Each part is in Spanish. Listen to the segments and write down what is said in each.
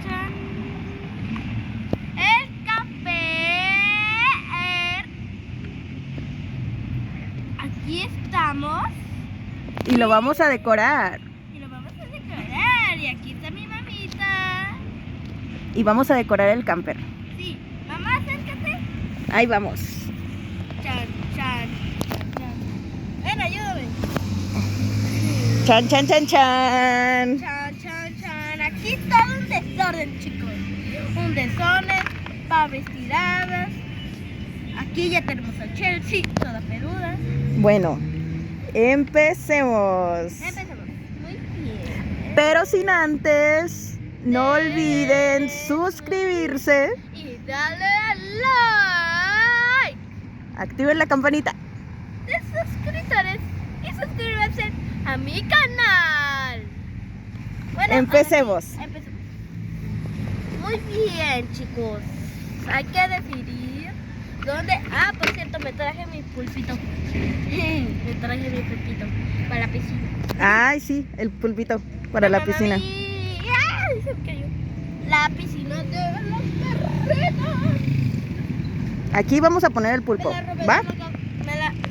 chan, chan. El café. Aquí estamos. Y lo vamos a decorar. Y lo vamos a decorar. Y aquí está mi mamita. Y vamos a decorar el camper. Sí. Mamá, acércate. Ahí vamos. Chan, chan, chan, chan. Ven, ayúdame. Chan, chan, chan, chan. Chan, chan, chan. Aquí está un desorden, chicos. Un desorden, papas tiradas. Aquí ya tenemos a Chelsea, toda peluda. Bueno, empecemos. Empecemos. Muy bien. Pero sin antes, no olviden suscribirse, Y dale a like activen la campanita. de suscriptores y suscríbanse a mi canal. Bueno, Empecemos. ahora sí, empecemos. Muy bien, chicos. Hay que decidir dónde. Ah, por cierto, me traje mi pulpito. Me traje mi pulpito para la piscina. Ay, sí, el pulpito para la piscina. ¡Ay! Se me cayó. La piscina de los perritos. Aquí vamos a poner el pulpo, Me la robé ¿va? de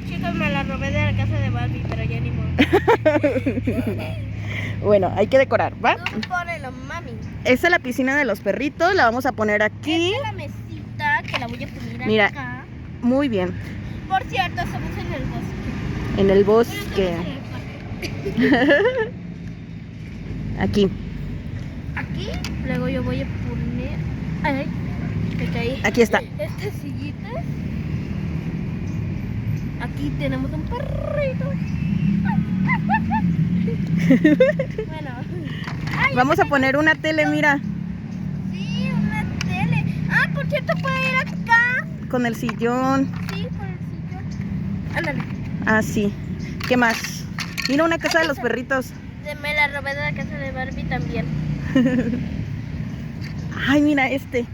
chicos, me la robé de la casa de Barbie, pero ya ni modo. Bueno, hay que decorar, ¿va? Tú ponelo, mami. Esta es la piscina de los perritos, la vamos a poner aquí. Esta es la mesita que la voy a poner Mira. acá. Muy bien, Por cierto, estamos en el bosque. en el Bueno, bosque. estamos en el parque. Aquí, Aquí, luego yo voy a poner. Ay, me caí. aquí está. Estas sillitas. Aquí tenemos un perrito. Bueno. Ay, Vamos a poner una tele, mira, sí, una tele. Ah, por cierto, puede ir acá. con el sillón. Sí, por el sillón. Ándale. Ah, sí. ¿Qué más? Mira, una casa de los perritos. Me la robé de la casa de Barbie también. Ay, mira, este.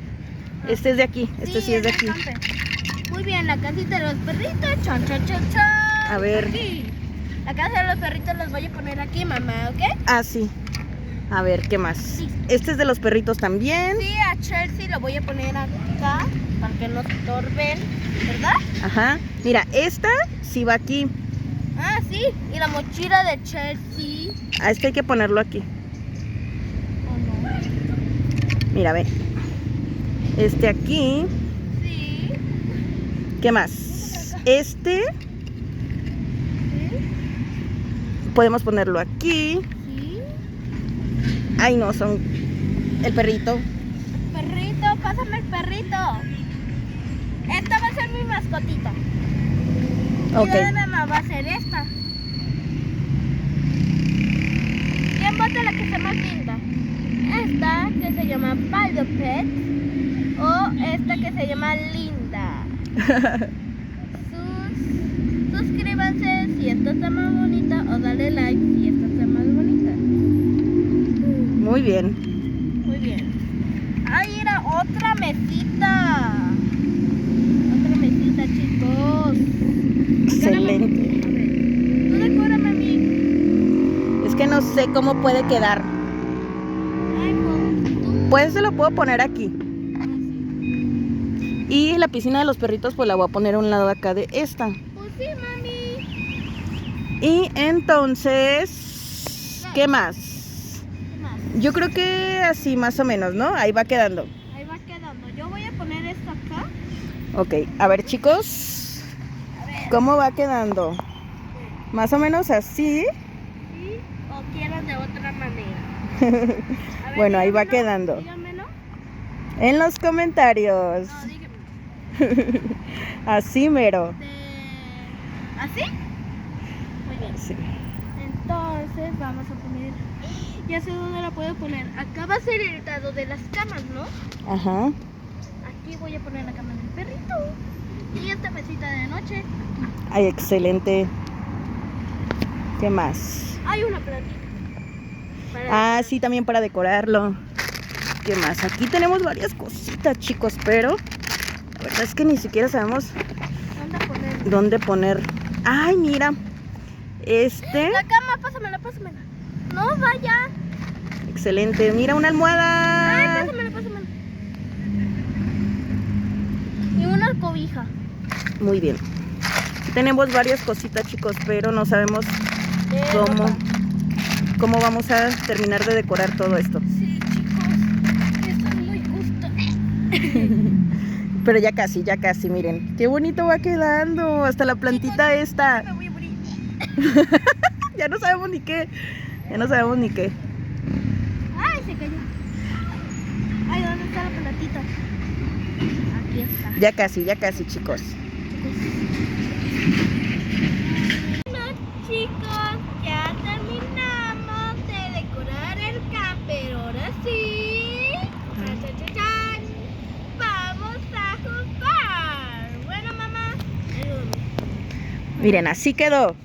Este es de aquí. Este sí es de el aquí. camper. Muy bien, la casita de los perritos. Chan, chan, chan, chan. A ver. Aquí. La casa de los perritos los voy a poner aquí, mamá, ¿ok? Ah, sí. A ver, ¿qué más? Sí. Este es de los perritos también. Sí, a Chelsea lo voy a poner acá para que no estorben, ¿verdad? Ajá. Mira, esta sí va aquí. Ah, sí. Y la mochila de Chelsea. A este hay que ponerlo aquí. ¿O no? Mira, ve. Este aquí. Sí. ¿Qué más? Este Sí. podemos ponerlo aquí. Sí. Ay, no, son el perrito. Perrito, pásame el perrito. Esta va a ser mi mascotita. Ok. Y la de mamá va a ser esta. ¿Quién vota la que sea más linda? Esta que se llama Baldo Pet o esta que se llama Linda. Suscríbanse si esta está más bonita o dale like si esta está más bonita. Muy bien. Muy bien. Ahí era otra mesita. Otra mesita, chicos. Excelente. A ver, tú decórame a mí. Es que no sé cómo puede quedar. Ay, tú. Pues se lo puedo poner aquí. Y la piscina de los perritos pues la voy a poner a un lado acá de esta. Pues sí, mami. Y entonces, ¿qué más? ¿Qué más? Yo creo que así más o menos, ¿no? Ahí va quedando. Ahí va quedando. Yo voy a poner esto acá. Ok, a ver chicos, A ver. ¿cómo va quedando? Más o menos así. ¿Sí? ¿O quieren de otra manera? A ver, Bueno, ahí va dígamelo, quedando. Dígamelo. En los comentarios. No, dígamelo. Así mero. ¿Así? Muy bien. Sí. Entonces vamos a poner. Ya sé dónde la puedo poner. Acá va a ser el lado de las camas, ¿no? Ajá. Aquí voy a poner la cama del perrito. Y esta mesita de noche. Ay, excelente. ¿Qué más? Hay una plantita. Ah, sí, también para decorarlo. ¿Qué más? Aquí tenemos varias cositas, chicos, pero la verdad es que ni siquiera sabemos ¿Dónde poner? dónde poner. Ay, mira. La cama, pásamela, pásamela. No, vaya. Excelente. Mira, una almohada. Ay, pásamelo. Y una cobija. Muy bien. Tenemos varias cositas, chicos, pero no sabemos cómo vamos a terminar de decorar todo esto. Sí, chicos, esto es muy justo. Pero ya casi, miren. Qué bonito va quedando. Hasta la plantita esta. Me voy a morir. Ya no sabemos ni qué. Ay, se cayó. Ay, ¿dónde está la plantita? Aquí está. Ya casi, chicos. Bueno, chicos, ya terminamos de decorar el camper. Ahora sí. Chan, chan, chan, chan. Vamos a jugar. Bueno, mamá, ayúdame. Miren, así quedó.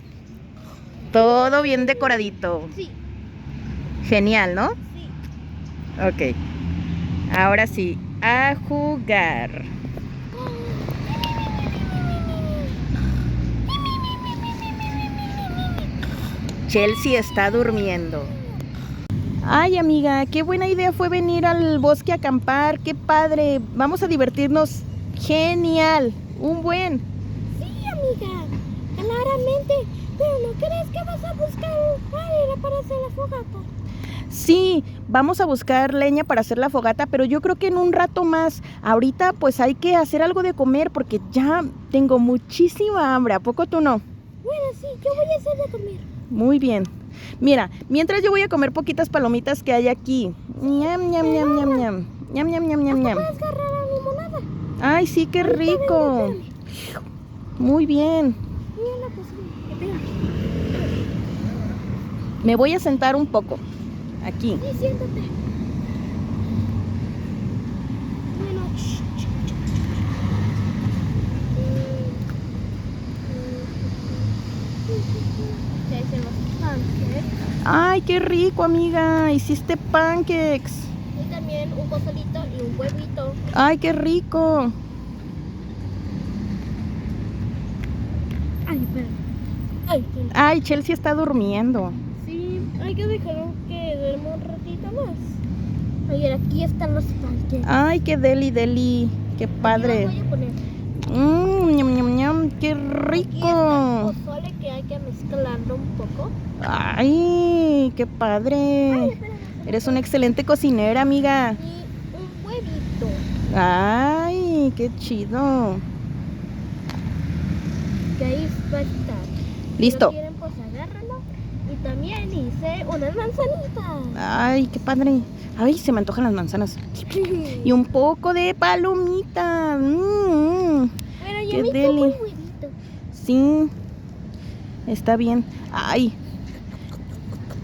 Todo bien decoradito. Sí, Genial, ¿no? sí. Ok. Ahora sí, a jugar. Chelsea está durmiendo. Ay, amiga, qué buena idea fue venir al bosque a acampar. Qué padre. Vamos a divertirnos. Genial. Un buen. Sí, amiga, claramente. Pero ¿no crees que vas a buscar madera para hacer la fogata? Sí, vamos a buscar leña para hacer la fogata, pero yo creo que en un rato más. Ahorita pues hay que hacer algo de comer porque ya tengo muchísima hambre. ¿A poco tú no? Bueno, sí, yo voy a hacer de comer. Muy bien. Mira, mientras yo voy a comer poquitas palomitas que hay aquí. Ñam, ñam, ñam, ñam, ñam. Ñam, ñam, ñam, ñam, ñam. ¿Puedes agarrar la limonada? Ay, sí, qué rico. Muy bien. Mira la cocina. Espérame. Me voy a sentar un poco. Aquí. Sí, siéntate. Bueno, ya hice los pancakes. Ay, qué rico, amiga. Hiciste pancakes. Y también un pozolito y un huevito. Ay, qué rico. Ay, espera. Ay, Ay, Chelsea está durmiendo. sí, hay que dejarlo que duerma un ratito más. Oye, aquí están los pancakes. Ay, qué deli. Qué Aquí padre. los voy a poner. Ñam, ñam, ñam. Qué Aquí está rico. el pozole que hay que mezclarlo un poco. Ay, qué Ay, padre. espérame. Eres una excelente cocinera, amiga. Y un huevito. Ay, qué chido. Que ahí va a estar. Listo. Si lo quieren, pues agárralo. Y también hice unas manzanitas. Ay, qué padre. Ay, se me antojan las manzanas. Y un poco de palomita. Bueno, qué yo me deli. como el huevito. Sí, está bien. Ay,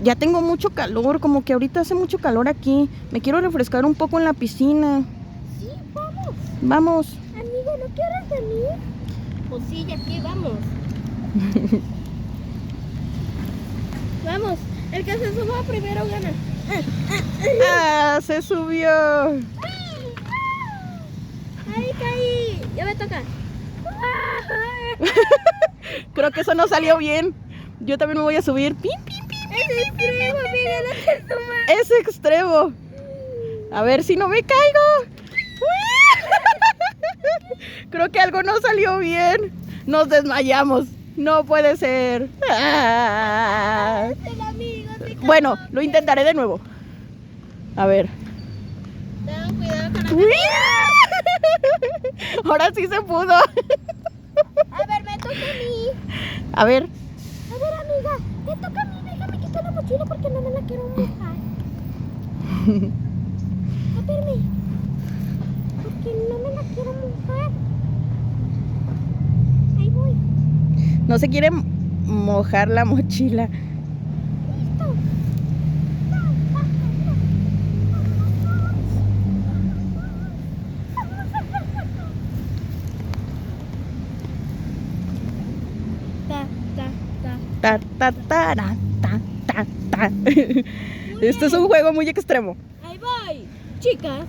ya tengo mucho calor, como que ahorita hace mucho calor aquí. Me quiero refrescar un poco en la piscina. Sí, vamos. Vamos. Amigo, ¿no quieres venir? Pues sí, ya que vamos. Vamos, el que se suba primero gana. Ah, se subió. ¡Ay, caí! Ya me toca. Creo que eso no salió bien. Yo también me voy a subir. Pim, pim, pim. Es extremo, amiga, no te sumas. Es extremo. A ver si no me caigo. Creo que algo no salió bien. Nos desmayamos. No puede ser. Ah. Es el amigo, sí, Bueno, lo intentaré de nuevo. A ver. Ten cuidado con la Uy. Ahora sí se pudo. A ver, me toca a mí. A ver. A ver, amiga, me toca a mí. Déjame quitar la mochila porque no me la quiero mojar. Espérame. Porque no me la quiero mojar. Ahí voy. No se quiere mojar la mochila. Listo. Ta, ta, ta. Ta, ta, ta, ta, ta, ta. Este es un juego muy extremo. Ahí voy. Chicas,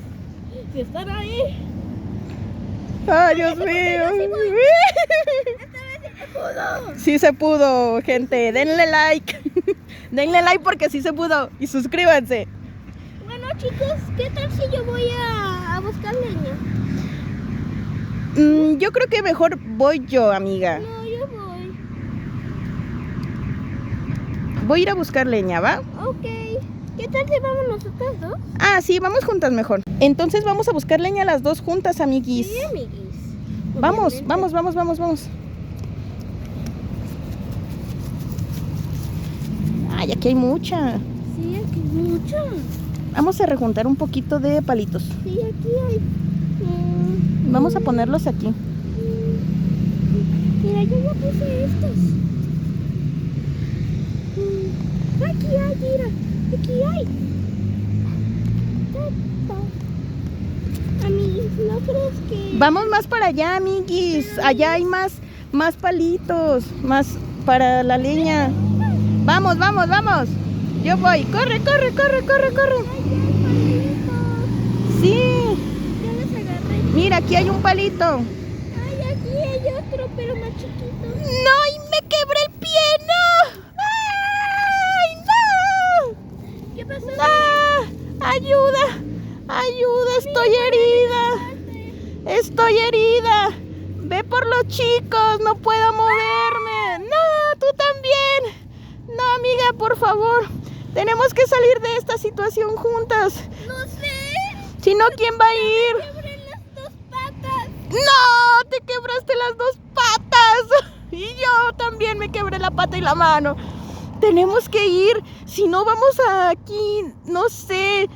si están ahí. Ay, Dios mío. Sí se pudo, gente. Denle like. Denle like porque sí se pudo. Y suscríbanse. Bueno, chicos, ¿qué tal si yo voy a buscar leña? Yo creo que mejor voy yo, amiga. No, yo voy. Voy a ir a buscar leña, ¿va? Ok. ¿Qué tal si vamos nosotras dos? Ah, sí, vamos juntas mejor. Entonces vamos a buscar leña las dos juntas, amiguis. Sí, amiguis. Vamos, Obviamente. vamos. Ay, aquí hay mucha. Sí, aquí hay mucho. Vamos a rejuntar un poquito de palitos. Sí, aquí hay. Vamos a ponerlos aquí. Mira, yo ya puse estos. Aquí hay, mira. Aquí hay. Amiguis, ¿no crees que...? Vamos más para allá, amiguis. Allá hay más palitos, más para la leña. Vamos. Yo voy. Corre. Ay, ya hay palitos. Sí. Ya los agarré. Mira, aquí hay un palito. Ay, aquí hay otro, pero más chiquito. ¡No! ¡Y me quebré el pie! ¡No! ¡Ay, no! ¿Qué pasó? ¡Ah! ¡Ayuda! ¡Estoy herida! ¡Ve por los chicos! ¡No puedo moverme! ¡No! ¡Tú también! No, amiga, por favor. Tenemos que salir de esta situación juntas. No sé. Si no, ¿quién va a ir? Quebré las dos patas. ¡No! ¡Te quebraste las dos patas! Y yo también me quebré la pata y la mano. Tenemos que ir. Si no, vamos aquí. No sé.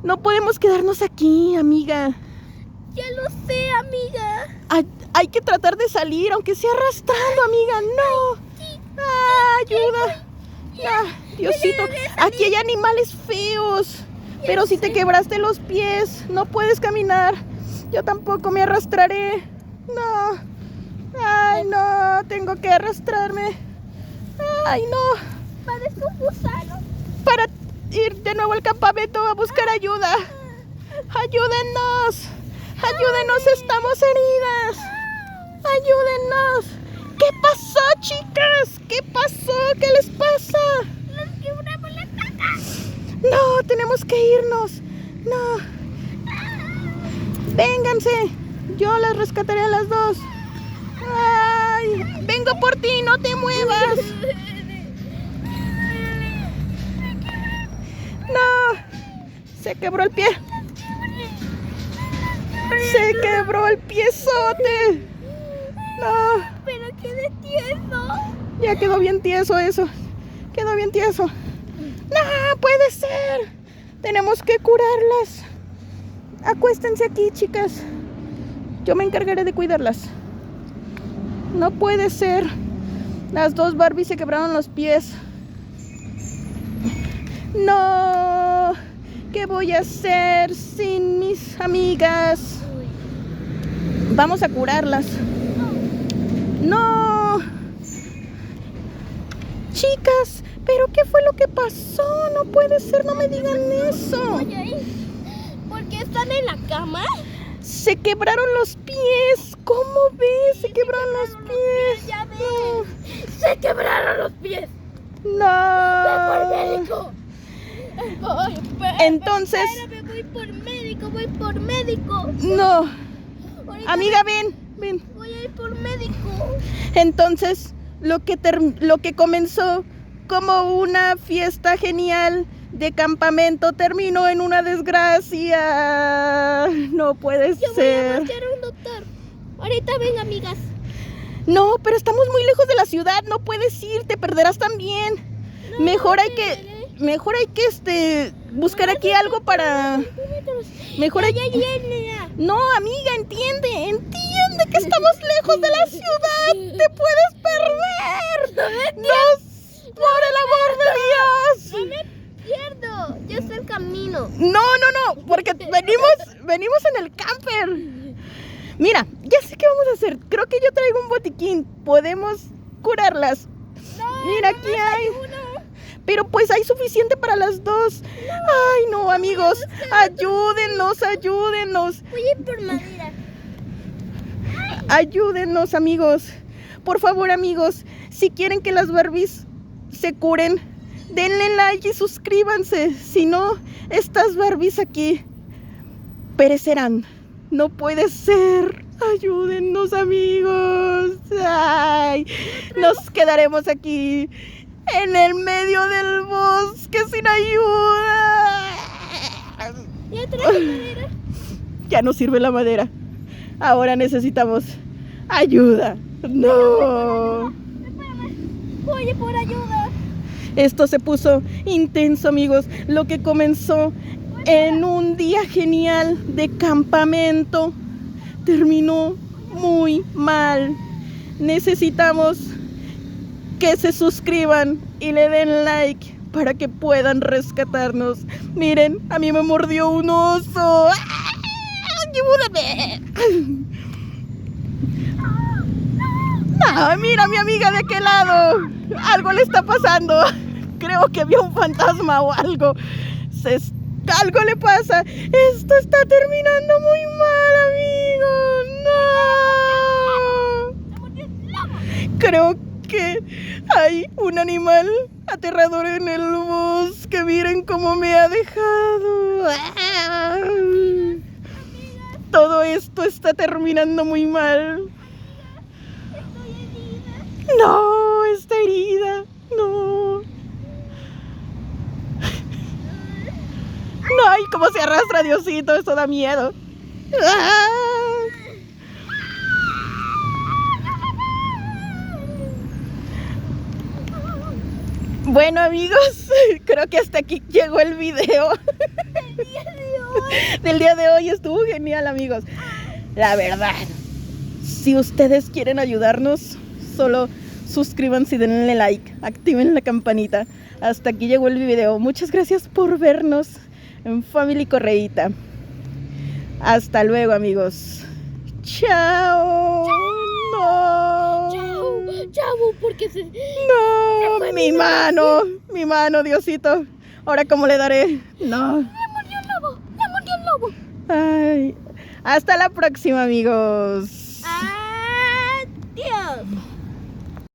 No podemos quedarnos aquí, amiga. Ya lo sé, amiga. Hay que tratar de salir, aunque sea arrastrando, amiga. No. Ayuda. Diosito. Aquí hay animales feos. Pero si te quebraste los pies, no puedes caminar. Yo tampoco me arrastraré. No. Ay, no. Tengo que arrastrarme. Ay, no. Parezco un gusano. Para ir de nuevo al campamento a buscar ayuda. Ayúdennos. Estamos heridas. Ayúdennos. ¿Qué pasó, chicas? ¿Qué pasó? ¿Qué les pasa? Nos quebramos las patas. No, tenemos que irnos. No. Vénganse. Yo las rescataré a las dos. Ay, vengo por ti, no te muevas. No. Se quebró el pie. Se quebró el piezote. No. Pero quedé tieso. Ya quedó bien tieso eso. Quedó bien tieso. No, puede ser. Tenemos que curarlas. Acuéstense aquí, chicas. Yo me encargaré de cuidarlas. No puede ser. Las dos Barbies se quebraron los pies. No. ¿Qué voy a hacer sin mis amigas? Vamos a curarlas. No. Chicas, ¿pero qué fue lo que pasó? No puede ser, no me digan eso. Oye, ¿por qué están en la cama? Se quebraron los pies. ¿Cómo ves? Se quebraron los pies. Ya ves. Se quebraron los pies. No. Voy por médico. Entonces. Espérame, voy por médico. No. Ahorita Amiga, ven. voy a ir por médico. Entonces, lo que comenzó como una fiesta genial de campamento terminó en una desgracia. No puede Yo voy a ser. buscar a un doctor. Ahorita ven, amigas. No, pero estamos muy lejos de la ciudad. No puedes ir, te perderás también. No, Mejor no hay perderé. que buscar aquí algo para. Mejor hay. Ya viene. No, amiga, entiende que estamos lejos de la ciudad. Te puedes perder. Por el amor de Dios. No me pierdo. Yo sé el camino. No, porque venimos en el camper. Mira, ya sé qué vamos a hacer. Creo que yo traigo un botiquín. Podemos curarlas. Mira, aquí hay. Pero pues hay suficiente para las dos. Ay, no, amigos. Ayúdennos. Voy a ir por madera. Ayúdennos, amigos. Por favor, amigos. Si quieren que las Barbies se curen, denle like y suscríbanse. Si no, estas Barbies aquí perecerán. No puede ser. Ayúdennos, amigos. Ay, nos quedaremos aquí en el medio del bosque sin ayuda. ¿Ya traje madera? Ya no sirve la madera. Ahora necesitamos ayuda. No. Espérame. Oye, por ayuda. Esto se puso intenso, amigos. Lo que comenzó en un día genial de campamento terminó muy mal. Necesitamos que se suscriban y le den like para que puedan rescatarnos. Miren, a mí me mordió un oso. ¡Ah! ¡Ayúdame! No, mira a mi amiga de aquel lado. Algo le está pasando. Creo que vio un fantasma o algo. Algo le pasa. Esto está terminando muy mal, amigos. No. Creo que hay un animal aterrador en el bosque. Miren cómo me ha dejado. Todo esto está terminando muy mal. No, está herida. No. No, ay, cómo se arrastra, Diosito. Esto da miedo. Bueno, amigos, creo que hasta aquí llegó el video del día de hoy. Estuvo genial, amigos. La verdad, si ustedes quieren ayudarnos, solo suscríbanse y denle like, activen la campanita. Hasta aquí llegó el video. Muchas gracias por vernos en Family Correíta. Hasta luego, amigos. Chao. No. Chao, porque se... No, mi mano, Diosito. Ahora, ¿cómo le daré? No. Le mordió el lobo. Ay, hasta la próxima, amigos.